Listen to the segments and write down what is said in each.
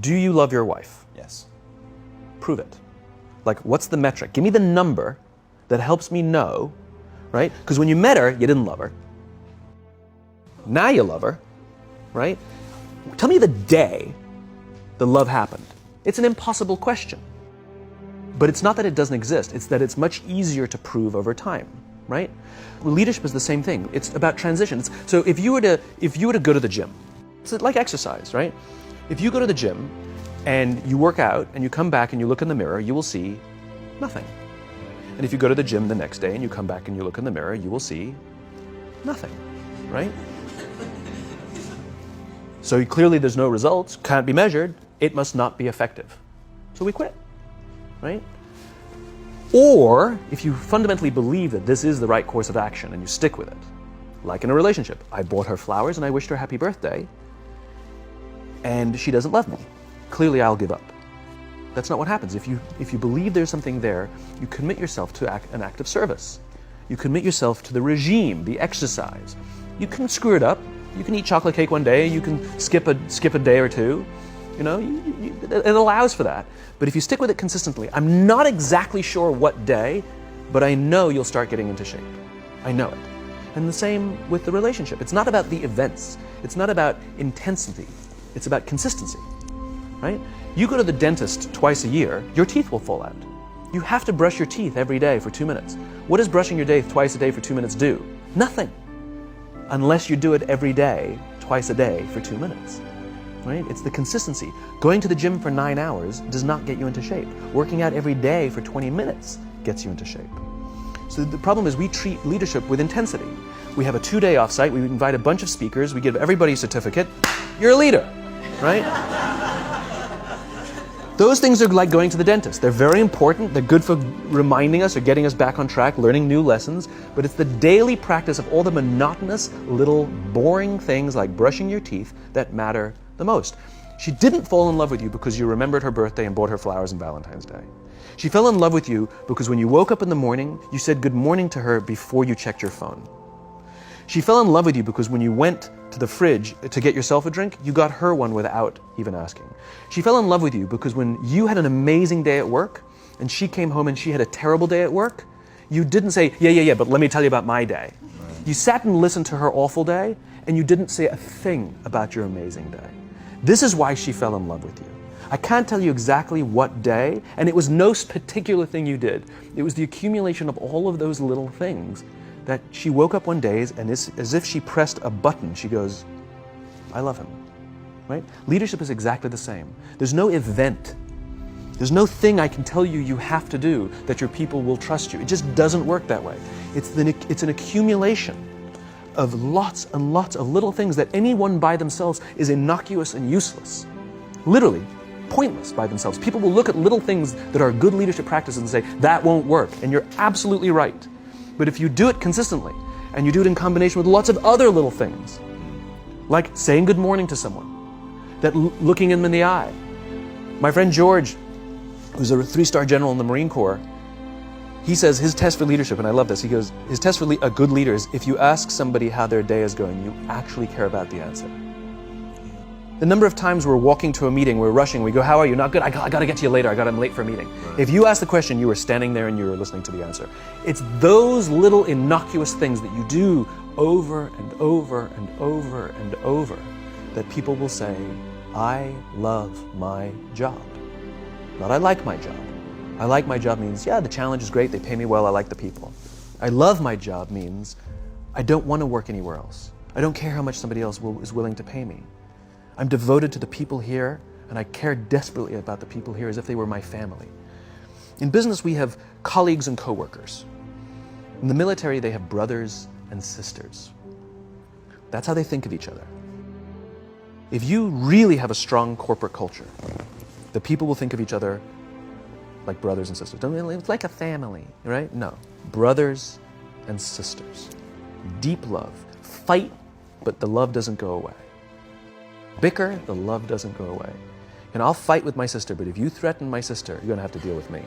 Do you love your wife? Yes. Prove it. Like, what's the metric? Give me the number that helps me know, right? Because when you met her, you didn't love her. Now you love her, right? Tell me the day the love happened. It's an impossible question. But it's not that it doesn't exist, it's that it's much easier to prove over time, right? Well, leadership is the same thing. It's about transitions. So if you were to go to the gym, it's like exercise, right? If you go to the gym and you work out and you come back and you look in the mirror, you will see nothing. And if you go to the gym the next day and you come back and you look in the mirror, you will see nothing, right? So clearly there's no results, can't be measured, it must not be effective. So we quit, right? Or if you fundamentally believe that this is the right course of action and you stick with it, like in a relationship, I bought her flowers and I wished her happy birthday, and she doesn't love me. Clearly I'll give up. That's not what happens. If you believe there's something there, you commit yourself to an act of service. You commit yourself to the regime, the exercise. You can screw it up. You can eat chocolate cake one day, you can skip a day or two. You know, it allows for that. But if you stick with it consistently, I'm not exactly sure what day, but I know you'll start getting into shape. I know it. And the same with the relationship. It's not about the events. It's not about intensity. It's about consistency, right? You go to the dentist twice a year, your teeth will fall out. You have to brush your teeth every day for 2 minutes. What does brushing your teeth twice a day for 2 minutes do? Nothing. Unless you do it every day, twice a day for 2 minutes, right? It's the consistency. Going to the gym for 9 hours does not get you into shape. Working out every day for 20 minutes gets you into shape. So the problem is we treat leadership with intensity. We have a 2-day offsite, we invite a bunch of speakers, we give everybody a certificate, you're a leader, right? Those things are like going to the dentist. They're very important. They're good for reminding us or getting us back on track, learning new lessons. But it's the daily practice of all the monotonous, little, boring things like brushing your teeth that matter the most. She didn't fall in love with you because you remembered her birthday and bought her flowers on Valentine's Day. She fell in love with you because when you woke up in the morning, you said good morning to her before you checked your phone. She fell in love with you because when you went to the fridge to get yourself a drink, you got her one without even asking. She fell in love with you because when you had an amazing day at work and she came home and she had a terrible day at work, you didn't say, yeah, but let me tell you about my day. You sat and listened to her awful day and you didn't say a thing about your amazing day. This is why she fell in love with you. I can't tell you exactly what day, and it was no particular thing you did. It was the accumulation of all of those little things that she woke up one day and as if she pressed a button, she goes, I love him, right? Leadership is exactly the same. There's no event. There's no thing I can tell you you have to do that your people will trust you. It just doesn't work that way. It's an accumulation of lots and lots of little things that anyone by themselves is innocuous and useless. Literally, pointless by themselves. People will look at little things that are good leadership practices and say, that won't work. And you're absolutely right. But if you do it consistently, and you do it in combination with lots of other little things, like saying good morning to someone, that looking them in the eye. My friend George, who's a 3-star general in the Marine Corps, he says his test for leadership, and I love this, he goes, his test for a good leader is if you ask somebody how their day is going, you actually care about the answer. The number of times we're walking to a meeting, we're rushing, we go, how are you? Not good, I gotta get to you later, I'm late for a meeting. Right. If you ask the question, you were standing there and you were listening to the answer. It's those little innocuous things that you do over and over and over and over that people will say, I love my job. Not I like my job. I like my job means, yeah, the challenge is great, they pay me well, I like the people. I love my job means, I don't want to work anywhere else. I don't care how much somebody else is willing to pay me. I'm devoted to the people here, and I care desperately about the people here as if they were my family. In business, we have colleagues and coworkers. In the military, they have brothers and sisters. That's how they think of each other. If you really have a strong corporate culture, the people will think of each other like brothers and sisters. It's like a family, right? No. Brothers and sisters. Deep love. Fight, but the love doesn't go away. Bicker, the love doesn't go away. And I'll fight with my sister, but if you threaten my sister, you're going to have to deal with me.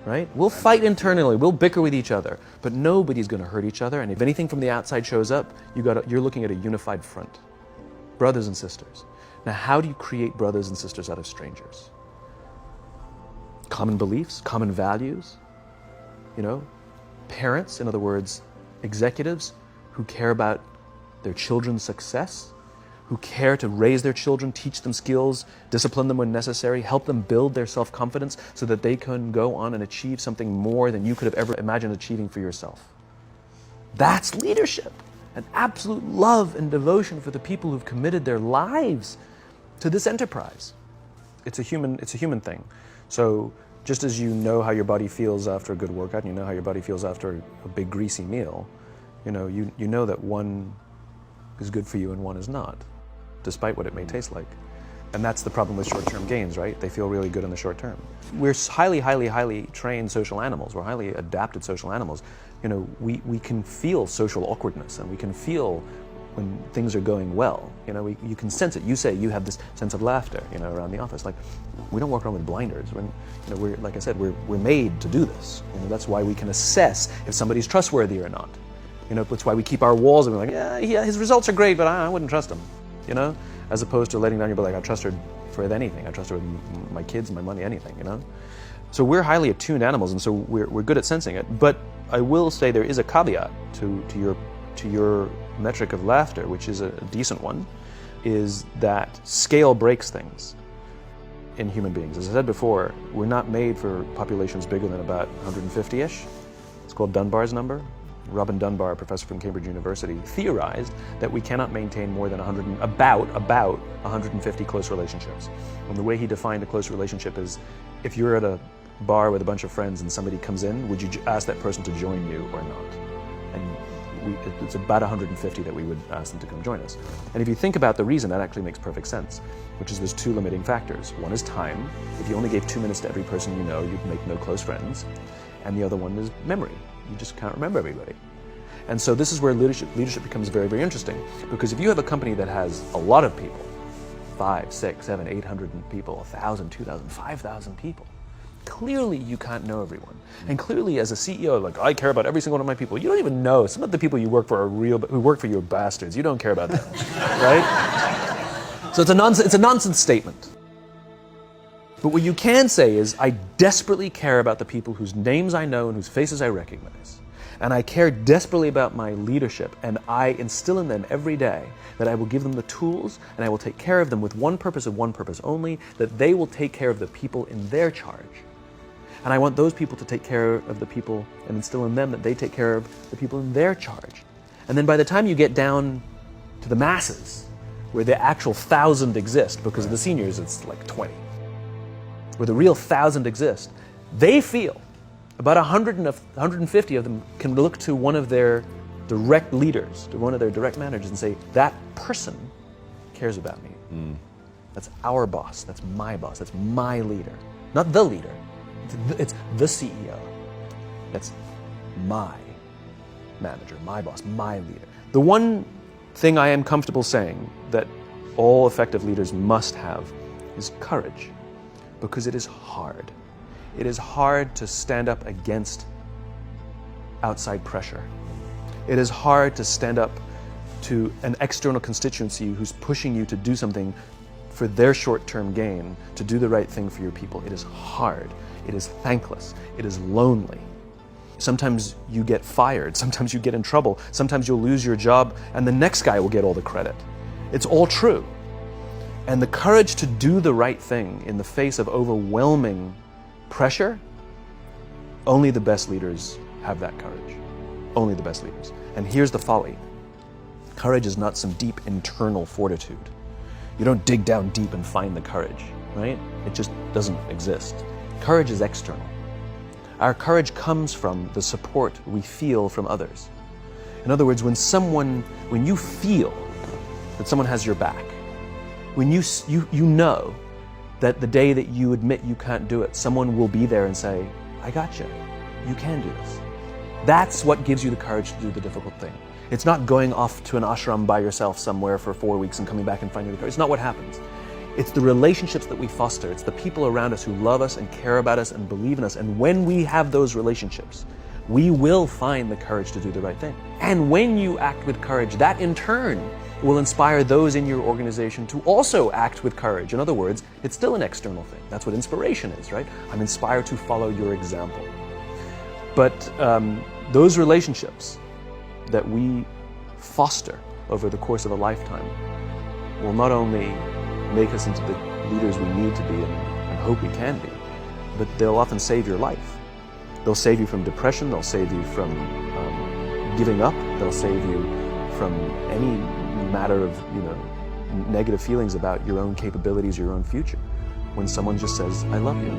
Right? We'll fight internally, we'll bicker with each other, but nobody's going to hurt each other, and if anything from the outside shows up, you're looking at a unified front. Brothers and sisters. Now, how do you create brothers and sisters out of strangers? Common beliefs, common values, parents, in other words, executives who care about their children's success, who care to raise their children, teach them skills, discipline them when necessary, help them build their self-confidence so that they can go on and achieve something more than you could have ever imagined achieving for yourself. That's leadership, an absolute love and devotion for the people who've committed their lives to this enterprise. It's a human thing. So just as you know how your body feels after a good workout, and you know how your body feels after a big greasy meal, you know that one is good for you and one is not, despite what it may taste like. And that's the problem with short-term gains, right? They feel really good in the short term. We're highly, highly, highly trained social animals. We're highly adapted social animals. We can feel social awkwardness, and we can feel when things are going well. You can sense it. You say you have this sense of laughter, around the office. Like, we don't walk around with blinders. We're like I said, we're made to do this. That's why we can assess if somebody's trustworthy or not. That's why we keep our walls and we're like, yeah, his results are great, but I wouldn't trust him. As opposed to letting down your like, I trust her with anything. I trust her with my kids, my money, anything. So we're highly attuned animals, and so we're good at sensing it. But I will say there is a caveat to your metric of laughter, which is a decent one, is that scale breaks things in human beings. As I said before, we're not made for populations bigger than about 150-ish. It's called Dunbar's number. Robin Dunbar, a professor from Cambridge University, theorized that we cannot maintain more than about 150 close relationships. And the way he defined a close relationship is, if you're at a bar with a bunch of friends and somebody comes in, would you ask that person to join you or not? And it's about 150 that we would ask them to come join us. And if you think about the reason, that actually makes perfect sense, which is there's two limiting factors. One is time. If you only gave 2 minutes to every person you know, you'd make no close friends. And the other one is memory. You just can't remember everybody. And so this is where leadership becomes very, very interesting. Because if you have a company that has a lot of people, 5, 6, 7, 800 people, 1,000, 2,000, 5,000 people, clearly you can't know everyone. And clearly as a CEO, like, I care about every single one of my people. You don't even know. Some of the people you work for who work for you are bastards. You don't care about them, right? So it's a nonsense statement. But what you can say is, I desperately care about the people whose names I know and whose faces I recognize. And I care desperately about my leadership, and I instill in them every day that I will give them the tools and I will take care of them with one purpose and one purpose only, that they will take care of the people in their charge. And I want those people to take care of the people and instill in them that they take care of the people in their charge. And then by the time you get down to the masses, where the actual 1,000 exist, because of the seniors it's like 20, where the real 1,000 exist, they feel about 150 of them can look to one of their direct leaders, to one of their direct managers, and say, that person cares about me. That's our boss, that's my boss, that's my leader. Not the leader, it's the CEO. That's my manager, my boss, my leader. The one thing I am comfortable saying that all effective leaders must have is courage. Because it is hard. It is hard to stand up against outside pressure. It is hard to stand up to an external constituency who's pushing you to do something for their short-term gain, to do the right thing for your people. It is hard. It is thankless. It is lonely. Sometimes you get fired. Sometimes you get in trouble. Sometimes you'll lose your job and the next guy will get all the credit. It's all true. And the courage to do the right thing in the face of overwhelming pressure, only the best leaders have that courage. Only the best leaders. And here's the folly. Courage is not some deep internal fortitude. You don't dig down deep and find the courage, right? It just doesn't exist. Courage is external. Our courage comes from the support we feel from others. In other words, when you feel that someone has your back, when you know that the day that you admit you can't do it, someone will be there and say, I got you. You can do this. That's what gives you the courage to do the difficult thing. It's not going off to an ashram by yourself somewhere for 4 weeks and coming back and finding the courage. It's not what happens. It's the relationships that we foster. It's the people around us who love us and care about us and believe in us. And when we have those relationships, we will find the courage to do the right thing. And when you act with courage, that in turn will inspire those in your organization to also act with courage. In other words, it's still an external thing. That's what inspiration is, right? I'm inspired to follow your example. But those relationships that we foster over the course of a lifetime will not only make us into the leaders we need to be and hope we can be, but they'll often save your life. They'll save you from depression, they'll save you from giving up, they'll save you from any matter of negative feelings about your own capabilities, your own future. When someone just says, I love you.